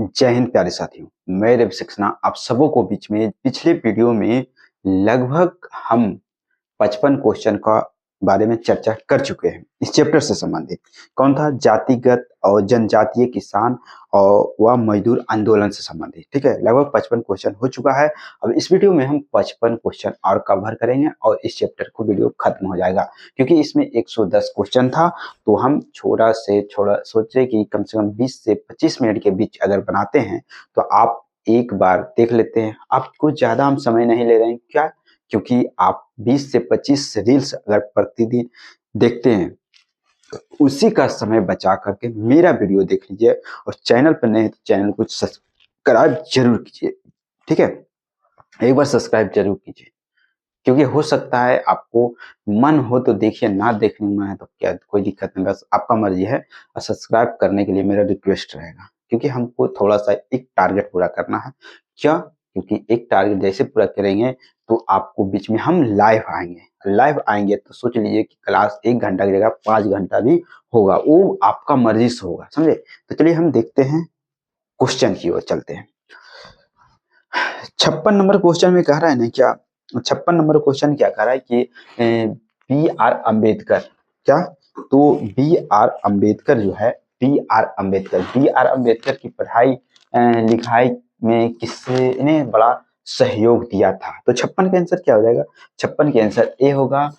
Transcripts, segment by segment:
जय हिंद प्यारे साथियों, मैं रवि सक्सेना आप सबों को बीच में पिछले वीडियो में लगभग हम 55 क्वेश्चन का बारे में चर्चा कर चुके हैं। इस चैप्टर से संबंधित कौन था? जातिगत और जनजातीय किसान और वह मजदूर आंदोलन से संबंधित। ठीक है, लगभग 55 क्वेश्चन हो चुका है। अब इस वीडियो में हम 55 क्वेश्चन और कवर करेंगे और इस चैप्टर को वीडियो खत्म हो जाएगा, क्योंकि इसमें 110 क्वेश्चन था। तो हम छोटा से छोटा सोचे कि कम से कम 20 से 25 मिनट के बीच अगर बनाते हैं तो आप एक बार देख लेते हैं। आपको ज्यादा हम समय नहीं ले रहे हैं, क्या? क्योंकि आप 20 से 25 रील्स अगर प्रतिदिन देखते हैं तो उसी का समय बचा करके मेरा वीडियो देख लीजिए, और चैनल पर नहीं तो चैनल को सब्सक्राइब जरूर कीजिए। ठीक है, एक बार सब्सक्राइब जरूर कीजिए, क्योंकि हो सकता है आपको मन हो तो देखिए, ना देखने में है तो क्या कोई दिक्कत नहीं, बस आपका मर्जी है। और सब्सक्राइब करने के लिए मेरा रिक्वेस्ट रहेगा, क्योंकि हमको थोड़ा सा एक टारगेट पूरा करना है। क्या? क्योंकि एक टारगेट जैसे पूरा करेंगे तो आपको बीच में हम लाइव आएंगे तो सोच लीजिए कि क्लास 1 घंटा की जगह 5 घंटा भी होगा, वो आपका मर्जी से होगा, समझे? तो चलिए हम देखते हैं, क्वेश्चन की ओर चलते हैं। 56 नंबर क्वेश्चन में कह रहा है ना, क्या 56 नंबर क्वेश्चन क्या कह रहा है कि बी आर अम्बेडकर, क्या? तो बी आर अम्बेडकर जो है, बी आर अम्बेडकर की पढ़ाई लिखाई में किसने बड़ा सहयोग दिया था? तो 56 का आंसर क्या हो जाएगा? 56 का आंसर ए होगा।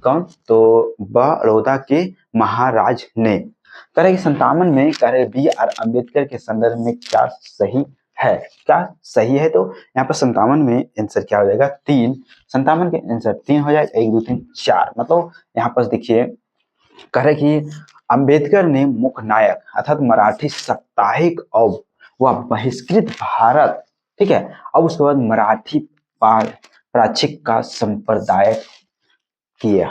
कौन? तो बड़ौदा के महाराज ने। कह रहे 57 में कह रहे बी आर अम्बेडकर के संदर्भ में क्या सही है? क्या सही है? तो यहाँ पर 57 में आंसर क्या हो जाएगा? 3। 57 के आंसर 3 हो जाएगा, 1 2 3 4। मतलब यहाँ पर देखिए, कह रहे कि अंबेडकर ने मुख्य नायक अर्थात मराठी साप्ताहिक और वह बहिष्कृत भारत, ठीक है, अब उसके बाद मराठी प्राक्षिक का संप्रदाय किया।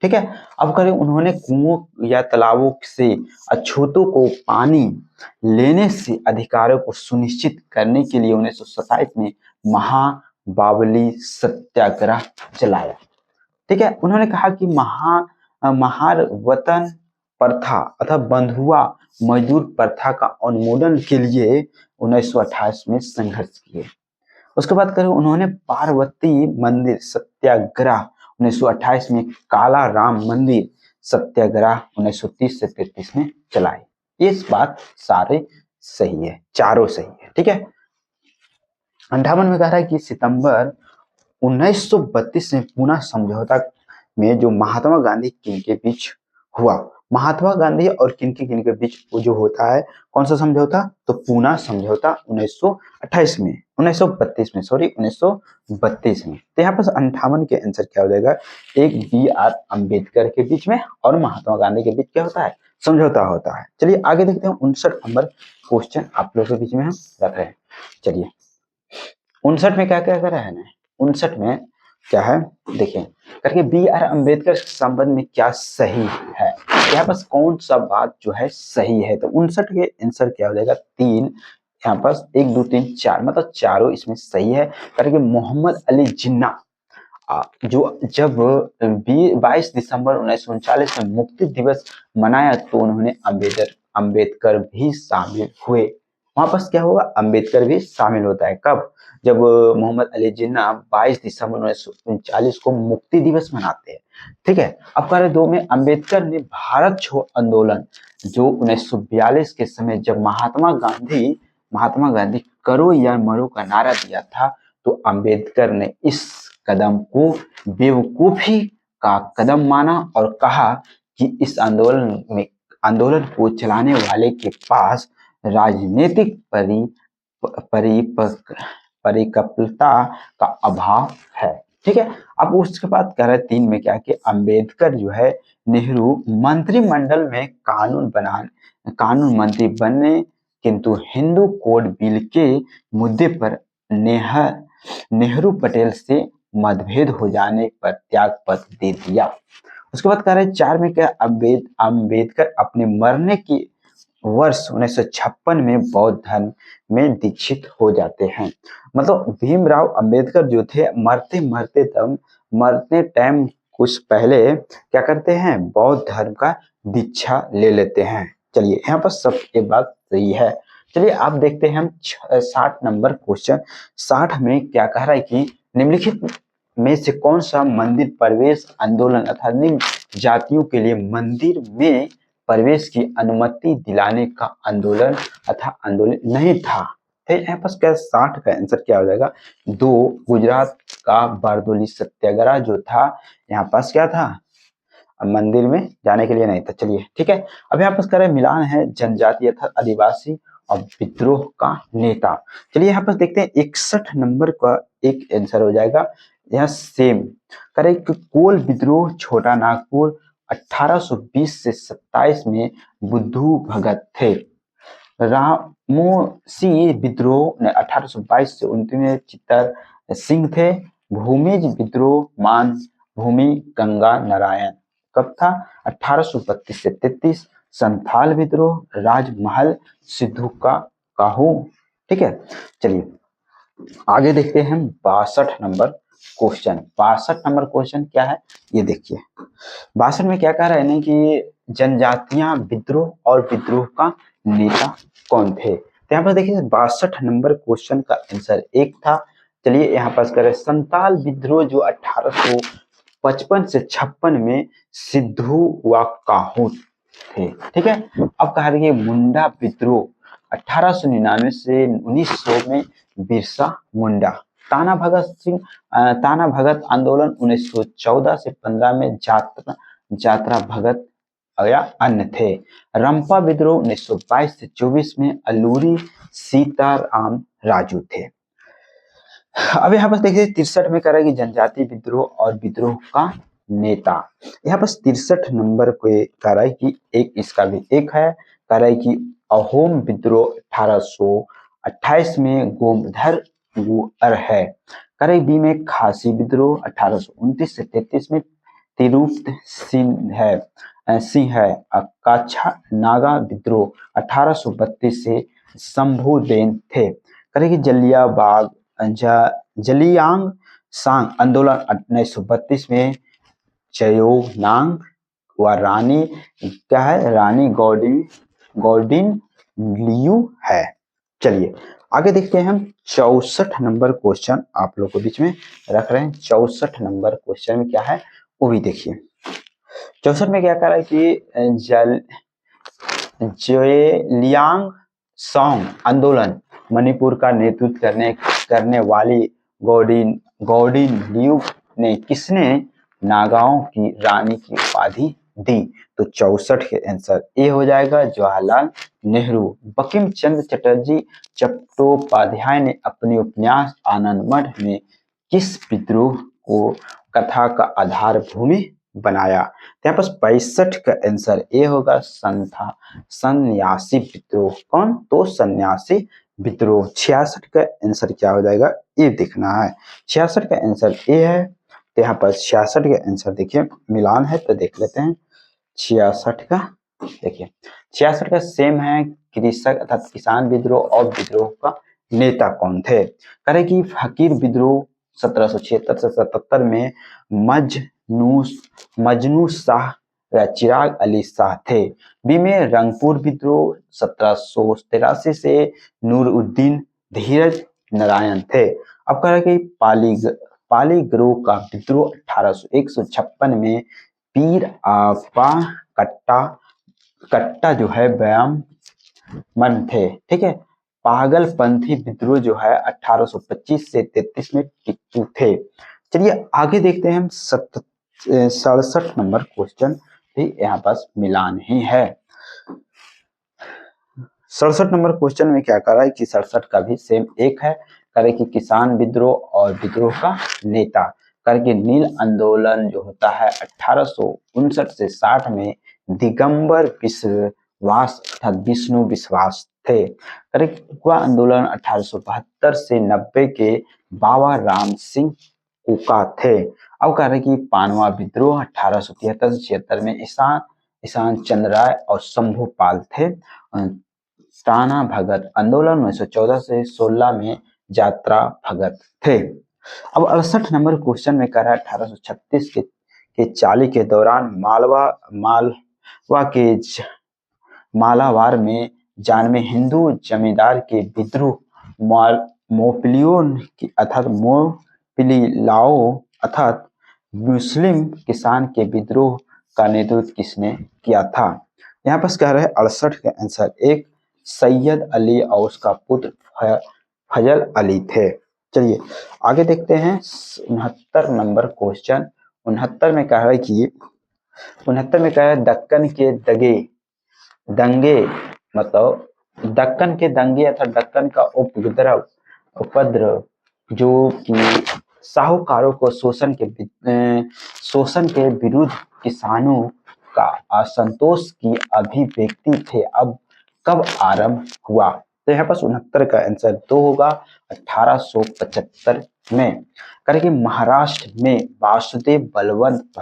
ठीक है, अब करें उन्होंने कुओं या तालाबों से अछूतों को पानी लेने से अधिकारों को सुनिश्चित करने के लिए 1927 में महाबावली सत्याग्रह चलाया। ठीक है, उन्होंने कहा कि महार वतन प्रथा अथवा बंधुआ मजदूर प्रथा का उन्मूलन के लिए 1928 में संघर्ष किए। उसके बाद करें उन्होंने पार्वती मंदिर सत्याग्रह 1928 में, काला राम मंदिर सत्याग्रह 1930 से 33 में चलाए। ये बात सारे सही है, चारों सही है। ठीक है, 58 में कह रहा है कि सितंबर 1932 में पूना समझौता में जो महात्मा गांधी किनके बीच हुआ? महात्मा गांधी और किनके बीच वो जो होता है, कौन सा समझौता? तो पूना समझौता 1928 में, 1932 में, सॉरी 1932 में। तो यहाँ पर 58 के आंसर क्या हो जाएगा? एक बी आर अम्बेडकर के बीच में और महात्मा गांधी के बीच क्या होता है? समझौता होता है। चलिए आगे देखते हैं। 59 नंबर क्वेश्चन आप लोगों के बीच में हम रख रहे हैं। चलिए 59 में क्या क्या कर रहा है ना, 59 में क्या है देखिए, करके बी आर अम्बेडकर के संबंध में क्या सही है? यहाँ पर कौन सा बात जो है सही है? तो 59 के आंसर क्या हो जाएगा? 3। यहाँ पर 1 2 3 4, मतलब चारों इसमें सही है। करके मोहम्मद अली जिन्ना जो जब 22 दिसंबर 1939 में मुक्ति दिवस मनाया तो उन्होंने अम्बेडकर भी शामिल हुए। वहां पर क्या होगा? अम्बेडकर भी शामिल होता है। कब? जब मोहम्मद अली जिन्ना 22 दिसंबर 1939 को मुक्ति दिवस मनाते हैं। ठीक है, अब कार्य 2 में अम्बेडकर ने भारत छोड़ आंदोलन जो 1942 के समय जब महात्मा गांधी करो या मरो का नारा दिया था, तो अम्बेडकर ने इस कदम को बेवकूफी का कदम माना और कहा कि इस आंदोलन को चलाने वाले के पास राजनीतिक परिपक्वता का अभाव है। ठीक है, अब उसके बाद कह रहे 3 में क्या कि अंबेडकर जो है नेहरू मंत्रिमंडल में कानून मंत्री बने, किंतु हिंदू कोड बिल के मुद्दे पर नेहरू पटेल से मतभेद हो जाने पर त्याग पत्र दे दिया। उसके बाद कह रहे 4 में क्या अम्बेडकर अपने मरने की वर्ष 1956 में बौद्ध धर्म में दीक्षित हो जाते हैं। मतलब भीमराव अंबेडकर जो थे मरते टाइम कुछ पहले क्या करते हैं? बौद्ध धर्म का दीक्षा ले लेते हैं। चलिए यहाँ पर सब एक बात सही है। चलिए आप देखते हैं हम 60 नंबर क्वेश्चन। 60 में क्या कह रहा है कि निम्नलिखित में से कौन सा मंदिर प्रवेश आंदोलन अर्थात निम्न जातियों के लिए मंदिर में प्रवेश की अनुमति दिलाने का आंदोलन अर्थात आंदोलन नहीं था। तो यहाँ पास क्या 60 का आंसर क्या हो जाएगा? 2 गुजरात का बारदोली सत्याग्रह जो था यहाँ पास क्या था? मंदिर में जाने के लिए नहीं था। चलिए ठीक है, अब यहाँ पास करें मिलान है जनजातीय अर्थात आदिवासी और विद्रोह का नेता। चलिए यहाँ पर देखते हैं 61 नंबर का एक आंसर हो जाएगा यहाँ सेम। करें कोल विद्रोह छोटा नागपुर 1820 से 27 में बुद्धू भगत थे। रामोसी विद्रोह 1822 से 29 में चित्तर सिंह थे। भूमिज विद्रोह मान भूमि गंगा नारायण कब था? 1832 से 33। संथाल विद्रोह राजमहल सिद्धू का काहू। ठीक है, चलिए आगे देखते हैं हम 62 नंबर क्वेश्चन। 62 नंबर क्वेश्चन क्या है ये देखिए। 62 में क्या कह रहा है ना कि जनजातियां विद्रोह और विद्रोह का नेता कौन थे? तो यहाँ पर देखिए 62 नंबर क्वेश्चन का आंसर एक था। चलिए यहाँ पास करें संताल विद्रोह जो 1855 से 56 में सिद्धू व काहू थे। ठीक है, अब कहा रही है मुंडा विद्रोह 1899 से 1900 में बिरसा मुंडा। ताना भगत आंदोलन 1914 से 15 में जात्रा भगत या अन्य थे। रंपा विद्रोह 1922 से 24 में अलूरी सीताराम राजू थे। अब यहाँ पर देखिए 63 में कह रहा है कि जनजाति विद्रोह और विद्रोह का नेता। यहाँ पर 63 नंबर को कह रहा है कि एक इसका भी एक है। कह रहा है कि अहोम विद्रोह 1828 में गोमधर गुअर है। कह रहा है बी में खासी विद्रोह 1829 से 33 में तिरुपत सिंह है। काछा नागा विद्रोह 1832 से शंभुदेन थे। करेगी जलियांग सांग आंदोलन 1932 में चयोनांग व रानी क्या है? रानी गौडिन लियू है। चलिए आगे देखते हैं हम 64 नंबर क्वेश्चन आप लोग को बीच में रख रहे हैं। 64 नंबर क्वेश्चन में क्या है वो भी देखिए। 64 में क्या कर रहा है कि जेलियांग सांग आंदोलन मणिपुर का नेतृत्व करने वाली गौडिन लियू ने किसने नागाओं की रानी की उपाधि दी? तो 64 के आंसर ए हो जाएगा जवाहरलाल नेहरू। बंकिम चंद्र चटर्जी चट्टोपाध्याय ने अपने उपन्यास आनंद मठ में किस विद्रोह को कथा का आधार भूमि बनाया? तो यहाँ पर 65 का आंसर ए होगा सन्यासी विद्रोह। कौन? तो सन्यासी विद्रोह। 66 का आंसर क्या हो जाएगा ये देखना है। 66 का आंसर ए है। तो यहाँ पर 66 का आंसर देखिए मिलान है तो देख लेते हैं। 66 का देखिए 66 का सेम है कृषक अर्थात किसान विद्रोह और विद्रोह का नेता कौन थे? करे कि फकीर विद्रोह 1776 से 77 में मजनू शाह या चिराग अली शाह थे। बी में रंगपुर विद्रोह 1783 से नूरुद्दीन धीरज नारायण थे। अब कह रहा है कि पाली गिरोह का विद्रोह 156 में पीर आपा कट्टा जो है व्यायाम मन थे। ठीक है, पागलपंथी विद्रोह जो है 1825 से 33 में टिप्पू थे। चलिए आगे देखते हैं हम 67 नंबर क्वेश्चन भी यहाँ पास मिलान ही है। 67 नंबर क्वेश्चन में क्या कर रहा है कि 67 का भी सेम एक है। करे कि किसान विद्रोह और विद्रोह का नेता। करके नील आंदोलन जो होता है 1859 से 60 में दिगंबर विश्वास अर्थात विष्णु विश्वास थे। कुआ आंदोलन 1872 से 90 के बाबा राम सिंह कुका थे। अब कह रहे कि पानवा विद्रोह 1873 से 76 में ईशान चंद्र राय और शंभू पाल थे। ताना भगत आंदोलन 1914 से 16 में जात्रा भगत थे। अब 68 नंबर क्वेश्चन में कह रहा है 1836 के चाली के दौरान मालवा के मालाबार में जानवे हिंदू जमींदार के विद्रोह, मोपलियों की अर्थात मोपलियाओ अर्थात मुस्लिम किसान के विद्रोह का नेतृत्व किसने किया था? यहाँ पर कह रहे हैं 68 का आंसर एक सैयद अली और उसका पुत्र फजल अली थे। चलिए आगे देखते हैं 69 नंबर क्वेश्चन। 69 में कह रहा है कि 69 में कह रहा है दक्कन के दंगे मतलब दक्कन के दंगे अर्थात दक्कन का उपद्रव जो कि साहूकारों को शोषण के विरुद्ध किसानों का असंतोष की अभिव्यक्ति थे, अब कब आरंभ हुआ? तो यहाँ पर 69 का आंसर 2 होगा 1875 में। करके महाराष्ट्र में वासुदेव बलवंत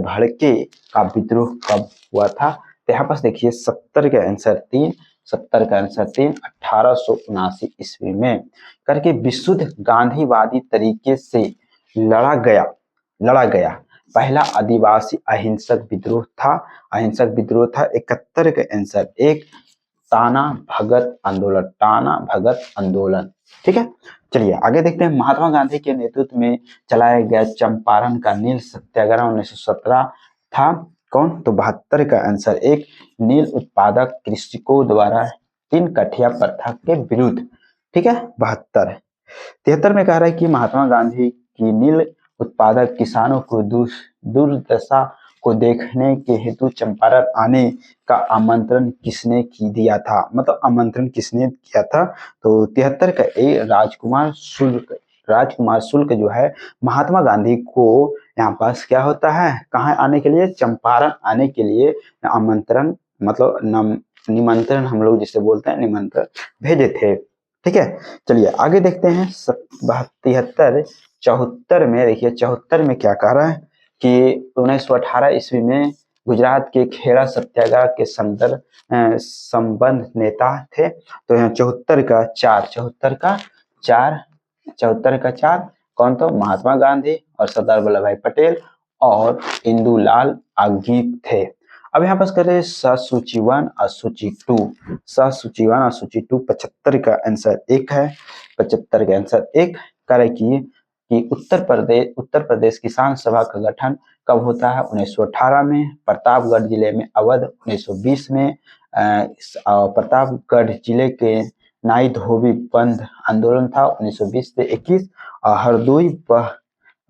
भड़के का विद्रोह कब हुआ था? तो यहाँ पर देखिए 70 का आंसर 3 1879 ईस्वी में। करके विशुद्ध गांधीवादी तरीके से लड़ा गया पहला आदिवासी अहिंसक विद्रोह था 71 का आंसर एक टाना भगत आंदोलन। ठीक है, चलिए आगे देखते हैं। महात्मा गांधी के नेतृत्व में चलाया गया चंपारण का नील सत्याग्रह 1917 था कौन? तो 72 का आंसर एक नील उत्पादक कृषकों द्वारा 3 कठिया प्रथा के विरुद्ध। ठीक है, 72। 73 में कह रहा है कि महात्मा गांधी की नील उत्पादक किसानों को दुर्दशा को देखने के हेतु चंपारण आने का आमंत्रण किसने दिया था? मतलब आमंत्रण किसने किया था? तो 73 का ए राजकुमार शुक्ल जो है महात्मा गांधी को यहाँ पास क्या होता है, कहाँ आने के लिए? चंपारण आने के लिए आमंत्रण मतलब निमंत्रण हम लोग जिसे बोलते हैं निमंत्रण भेजे थे। ठीक है, चलिए आगे देखते हैं। 74 में देखिए 74 में क्या कह रहा है कि 1918 ईस्वी में गुजरात के खेड़ा सत्याग्रह के संबंध नेता थे। तो यहाँ 74 का 4 कौन? तो महात्मा गांधी और सरदार वल्लभ भाई पटेल और इंदुलाल आगीत थे। अब यहाँ पर कर रहे सूची 1 और सूची 2। सूची 1 और सूची 2 75 का आंसर 1 है। 75 का आंसर 1 करे कि उत्तर प्रदेश किसान सभा का गठन कब होता है? 1918 में। प्रतापगढ़ जिले में अवध 1920 में। प्रतापगढ़ जिले के नाई धोबी बंद आंदोलन था 1920 से 21 और हरदोई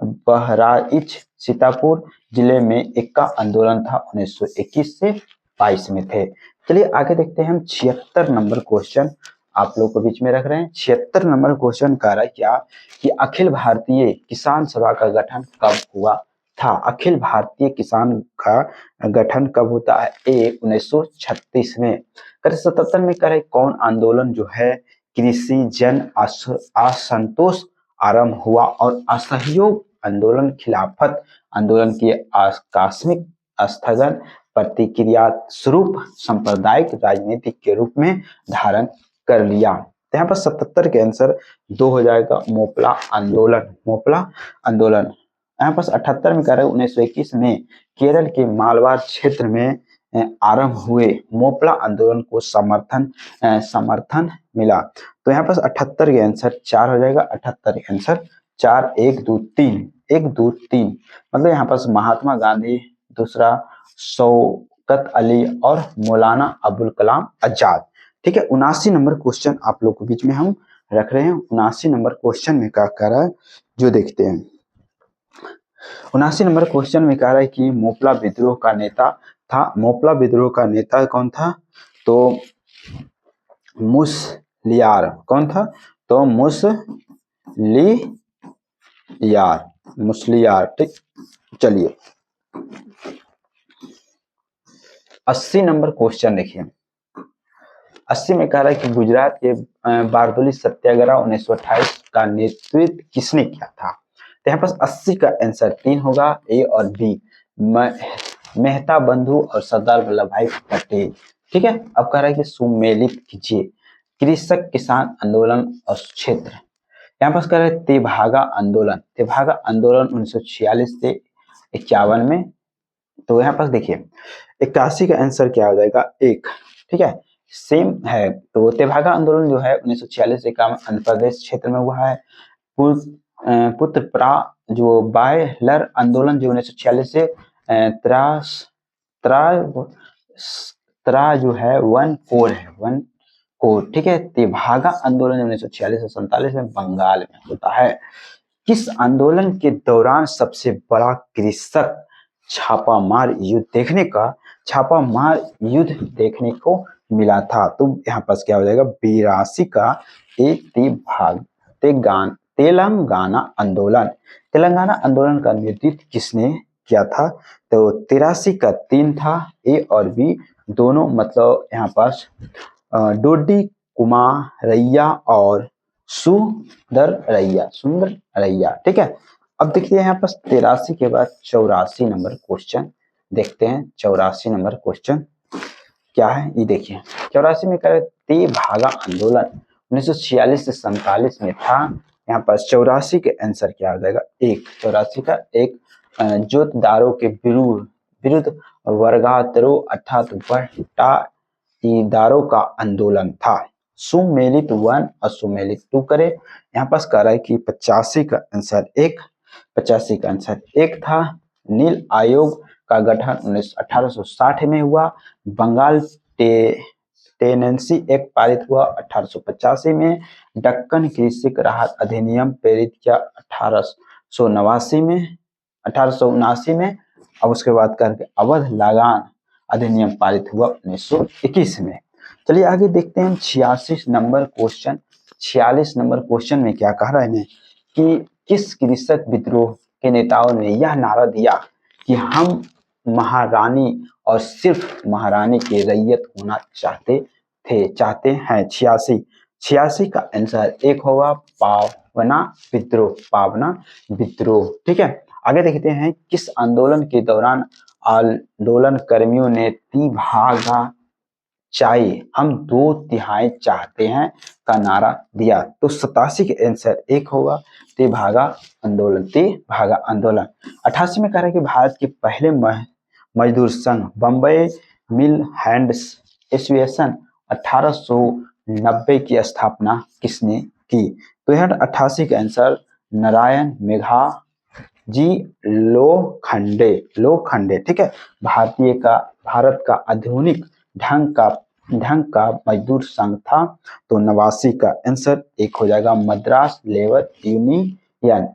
बहराइच सीतापुर जिले में इक्का आंदोलन था 1921 से 22 में थे। चलिए आगे देखते हैं हम 76 नंबर क्वेश्चन आप लोग को बीच में रख रहे हैं। 76 नंबर क्वेश्चन कह रहा है क्या कि अखिल भारतीय किसान सभा का गठन कब हुआ था? अखिल भारतीय किसान का गठन कब होता है? 1936 में। 77 में कह रहे कौन आंदोलन जो है कृषि जन असंतोष आरंभ हुआ और असहयोग आंदोलन खिलाफत आंदोलन की आकस्मिक स्थगन प्रतिक्रिया स्वरूप सांप्रदायिक राजनीति के रूप में धारण कर लिया। तो यहाँ पर 77 के आंसर 2 हो जाएगा मोपला आंदोलन। यहाँ पर 78 में कह रहे 1921 में केरल के मालवा क्षेत्र में आरंभ हुए मोपला आंदोलन को समर्थन मिला। तो यहाँ पर 78 के आंसर 4 हो जाएगा। 78 के आंसर 4 1 2 3 मतलब यहाँ पर महात्मा गांधी, दूसरा शौकत अली और मौलाना अबुल कलाम आजाद। ठीक है, 79 नंबर क्वेश्चन आप लोग को बीच में हम रख रहे हैं। 79 नंबर क्वेश्चन में क्या कह रहा है जो देखते हैं। 79 नंबर क्वेश्चन में कह रहा है कि मोपला विद्रोह का नेता था। मोपला विद्रोह का नेता कौन था? तो मुसलियार। कौन था? तो मुसलियार। ठीक, चलिए 80 नंबर क्वेश्चन देखिए। 80 में कह रहा है कि गुजरात के बारदोली सत्याग्रह 1928 का नेतृत्व किसने किया था? तो यहाँ पर 80 का आंसर 3 होगा, ए और बी, मेहता बंधु और सरदार वल्लभ भाई पटेल। ठीक है, अब कह रहा है कि सुमेलित कीजिए कृषक किसान आंदोलन और क्षेत्र। यहाँ पर कह रहा है तेभागा आंदोलन 1946 से 51 में। तो यहाँ पर देखिए 81 का आंसर क्या हो जाएगा? 1। ठीक है, सेम है। तो तेभागा आंदोलन जो है 1946 का आंध्र प्रदेश क्षेत्र में हुआ है। पुत्रप्रा जो बायलर आंदोलन जो 1946 से त्रा जो है वन कोर, ठीक है। तेभागा आंदोलन 1946 से 47 में बंगाल में होता है। किस आंदोलन के दौरान सबसे बड़ा कृषक छापामार देखने को मिला था? तो यहाँ पास क्या हो जाएगा, 82 का तेलंगाना आंदोलन का नेतृत्व किसने किया था? तो 83 का 3 था, ए और बी दोनों, मतलब यहाँ पास डोडी कुमारैया और सुंदरैया, ठीक है। अब देखिए यहाँ पास 83 के बाद 84 नंबर क्वेश्चन देखते हैं। 84 नंबर क्वेश्चन क्या है ये देखिए। 84 में कह तेभागा आंदोलन 1946 से 47 में था। यहाँ पर 84 के आंसर क्या हो जाएगा, 84 का 1 जोतदारों के विरुद्ध वर्गातरों अर्थात बटाईदारों का आंदोलन था। सुमेलित 1 और सुमेलित 2 करे। यहाँ पास कह रहा है कि 85 का आंसर 1 था। नील आयोग का गठन 1860 में हुआ। बंगाल टेनेंसी एक्ट पारित हुआ 1885 में। दक्कन कृषि राहत अधिनियम प्रेरित किया 1879 में। अब उसके बाद करके अवध लागान अधिनियम पारित हुआ 1921 में। चलिए आगे देखते हैं 46 नंबर क्वेश्चन। 46 नंबर क्वेश्चन में क्या कह रहा है कि किस कृषक विद्रोह के नेताओं ने यह नारा दिया कि हम महारानी और सिर्फ महारानी की रैयत होना चाहते हैं। 86 का आंसर 1 होगा, पावना विद्रोह, ठीक है। आगे देखते हैं किस आंदोलन के दौरान आंदोलन कर्मियों ने तेभागा चाहिए हम 2/3 चाहते हैं का नारा दिया? तो 87 के आंसर 1 होगा, तेभागा आंदोलन। 88 में कह रहा है कि भारत के पहले मजदूर संघ बम्बई मिल हैंड्स एसोसिएशन 1890 की स्थापना किसने की? तो यह 88 का आंसर नारायण मेघाजी लोखंडे, ठीक है। भारत का आधुनिक ढंग का मजदूर संघ था। तो 89 का आंसर 1 हो जाएगा, मद्रास लेबर यूनियन।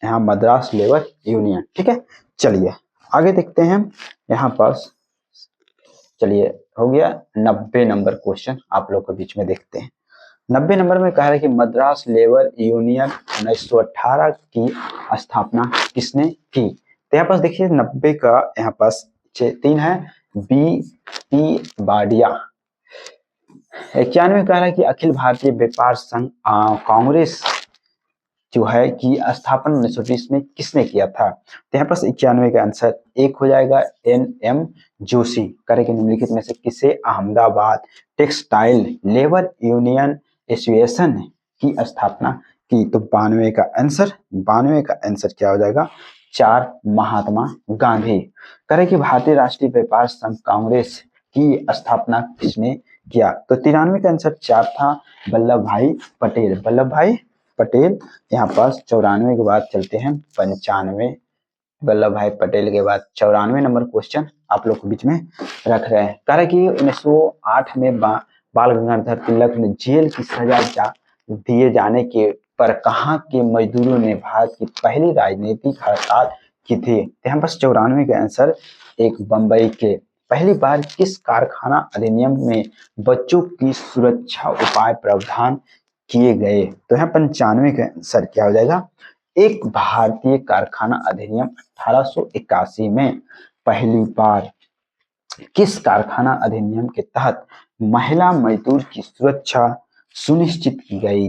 यहाँ मद्रास लेबर यूनियन, ठीक है। चलिए आगे देखते हैं। यहाँ पास चलिए हो गया 90 नंबर क्वेश्चन, आप लोग के बीच में देखते हैं। 90 नंबर में कह रहा है कि मद्रास लेबर यूनियन 1918 की स्थापना किसने की? तो यहाँ पास देखिए 90 का यहाँ पास 3 है, बी बाडिया। 91 कह रहा है कि अखिल भारतीय व्यापार संघ कांग्रेस जो है कि स्थापना 1920 में किसने किया था? तो यहाँ पास 91 का आंसर 1 हो जाएगा, NM जोशी। करेंगे निम्नलिखित में से किसे Ahmedabad textile labour union association की स्थापना की? तो 92 का आंसर क्या हो जाएगा, 4 महात्मा गांधी। करें कि भारतीय राष्ट्रीय व्यापार संघ कांग्रेस की स्थापना किसने किया? तो 93 का आंसर 4 था, वल्लभ भाई पटेल। यहाँ पास 94 के बाद चलते हैं 95। वल्लभ भाई पटेल के बाद 94 नंबर क्वेश्चन आप लोग के बीच में रख रहे हैं। कह रहे कि 1908 में बाल गंगाधर तिलक ने जेल की सजा दिए जाने के पर कहाँ के मजदूरों ने भारत की पहली राजनीतिक हड़ताल की थी? यहाँ पास 94 का आंसर 1, बंबई के। पहली बार किस कारखाना अधिनियम में बच्चों की सुरक्षा उपाय प्रावधान किए गए? तो यहाँ 95 का आंसर क्या हो जाएगा, एक भारतीय कारखाना अधिनियम 1881 में पहली बार किस कारखाना अधिनियम के तहत महिला मजदूर की सुरक्षा सुनिश्चित किए गए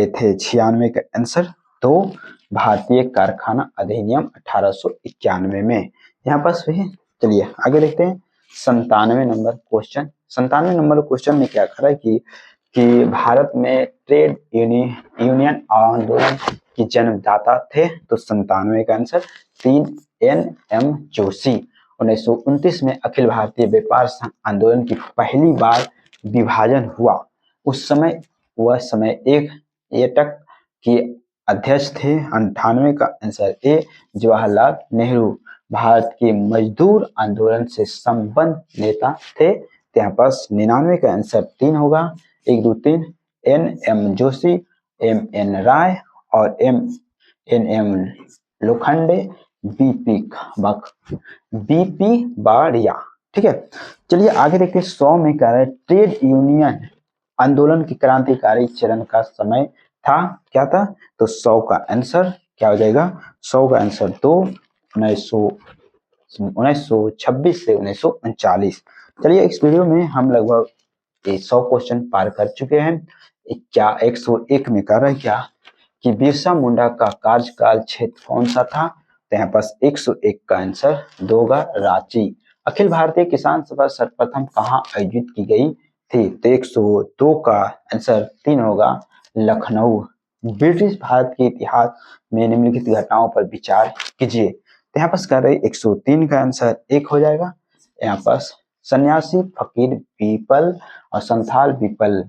थे? 96 का आंसर 2, भारतीय कारखाना अधिनियम 1891 में। यहाँ पास वही। चलिए आगे देखते हैं 97 नंबर क्वेश्चन। 97 नंबर क्वेश्चन में क्या कह रहा है कि भारत में ट्रेड यूनियन आंदोलन के जन्मदाता थे? तो 97 का आंसर 3, NM जोशी। 1929 में अखिल भारतीय व्यापार संघ आंदोलन की पहली बार विभाजन हुआ। उस समय वह समय एक एटक के अध्यक्ष थे। 98 का आंसर ए जवाहरलाल नेहरू भारत के मजदूर आंदोलन से संबद्ध नेता थे। यहाँ पास 99 का आंसर 3 होगा। 1 2 3 एन.एम. जोशी, एम.एन. राय और एन.एम. लोखंडे, बीपी बाड़िया। ठीक है, चलिए आगे देखते हैं। 100 में कह रहा है ट्रेड यूनियन आंदोलन की क्रांतिकारी चरण का समय था, क्या था? तो 100 का आंसर क्या हो जाएगा? 100 का आंसर 2 1926 से 1939। चलिए इस वीडियो में हम लगभग 100 क्वेश्चन पार कर चुके हैं। क्या 101 में कह रहा है क्या कि बिरसा मुंडा का कार्यकाल क्षेत्र कौन सा था? तो यहाँ पास 101 का आंसर 2 होगा, रांची। अखिल भारतीय किसान सभा सर्वप्रथम कहाँ आयोजित की गई थी? तो 102 का आंसर 3 होगा, लखनऊ। ब्रिटिश भारत के इतिहास में निम्नलिखित घटनाओं पर विचार कीजिए। तो यहाँ पास कह रहे 103 का आंसर 1 हो जाएगा। यहाँ पास सन्यासी फकीर पीपल और संथाल पीपल,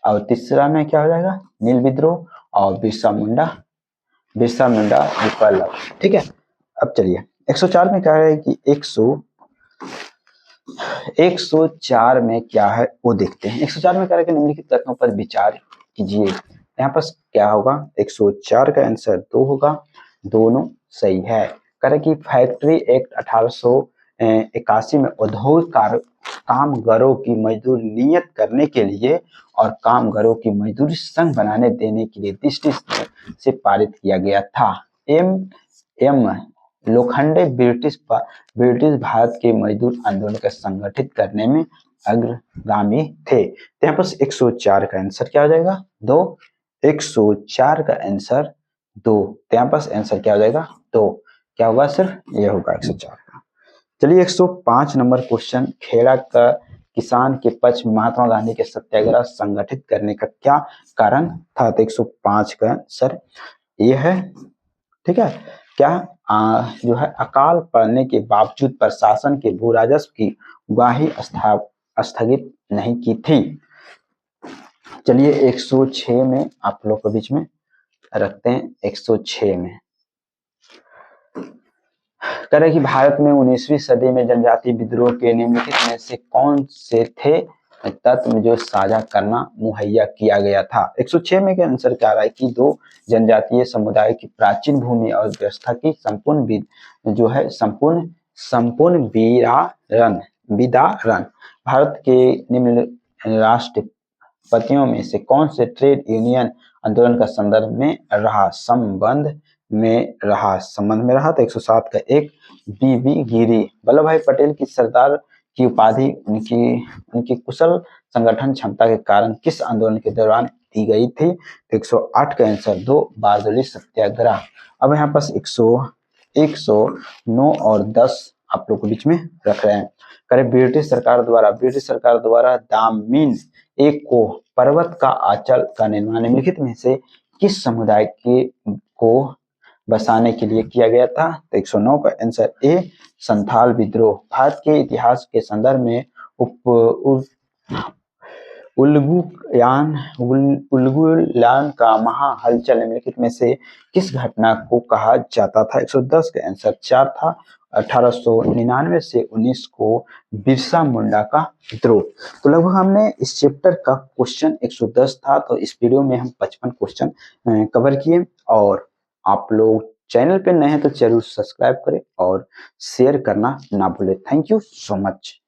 और तीसरा में क्या हो जाएगा? नील विद्रोह और बिरसा मुंडा विप्लव। ठीक है, अब चलिए 104 में क्या है कि 104 में क्या है वो देखते हैं। 104 में क्या है कि निम्नलिखित तथ्यों पर विचार कीजिए। यहाँ पर क्या होगा? 104 का आंसर 2 होगा, दोनों सही है। कह रहे कि फैक्ट्री एक्ट 1881 में उद्योग कामगारों की मजदूरी नियत करने के लिए और कामगारों की मजदूरी संघ बनाने देने के लिए दृष्टि से पारित किया गया था। एम लोखंडे ब्रिटिश भारत के मजदूर आंदोलन को संगठित करने में अग्रगामी थे। तो यहाँ पर 104 का आंसर क्या हो जाएगा? 2। 104 का आंसर 2। तो यहाँ पर आंसर क्या हो जाएगा? 2। क्या होगा सर? ये होगा 104 का। चलिए 105 नंबर क्वेश्चन, खेड़ा का किसान के पक्ष में महात्मा गांधी के सत्याग्रह संगठित करने का क्या कारण था? तो 105 का आंसर ये है। ठीक है, क्या जो है अकाल पड़ने के बावजूद प्रशासन के भू राजस्व की उगाही स्थगित नहीं की थी। चलिए 106 में आप लोग के बीच में रखते हैं। 106 में कह रहे कि भारत में 19वीं सदी में जनजातीय विद्रोह के निम्नलिखित में से कौन से थे तत्व जो साझा करना मुहैया किया गया था? 106 में के आंसर क्या रहा है कि 2 जनजातीय समुदाय की प्राचीन भूमि और व्यवस्था की संपूर्ण विदारण। भारत के निम्न राष्ट्रपतियों में से कौन से ट्रेड यूनियन आंदोलन का संदर्भ में रहा? संबंध में रहा। तो 107 का 1 बी गिरी। वल्लभ भाई पटेल की सरदार की उपाधि उनकी कुशल संगठन क्षमता के कारण किस आंदोलन के दौरान दी गई थी? 108 का आंसर 2 बारडोली सत्याग्रह। अब यहाँ पास 109 और 10 आप लोग के बीच में रख रहे हैं। करें ब्रिटिश सरकार द्वारा दामिन एक को पर्वत का आंचल का निर्माण निम्नलिखित में से किस समुदाय को बसाने के लिए किया गया था? तो 109 का आंसर ए संथाल विद्रोह। भारत के इतिहास के संदर्भ में उलगुलान का महा हलचल निम्नलिखित में से किस घटना को कहा जाता था? 110 का आंसर 4 था। 1899 से 19 को बिरसा मुंडा का विद्रोह। तो लगभग हमने इस चैप्टर का क्वेश्चन 110 था, तो इस वीडियो में हम 55 क्वेश्चन कवर किए। और आप लोग चैनल पे नए हैं तो जरूर सब्सक्राइब करें और शेयर करना ना भूलें। Thank you so much.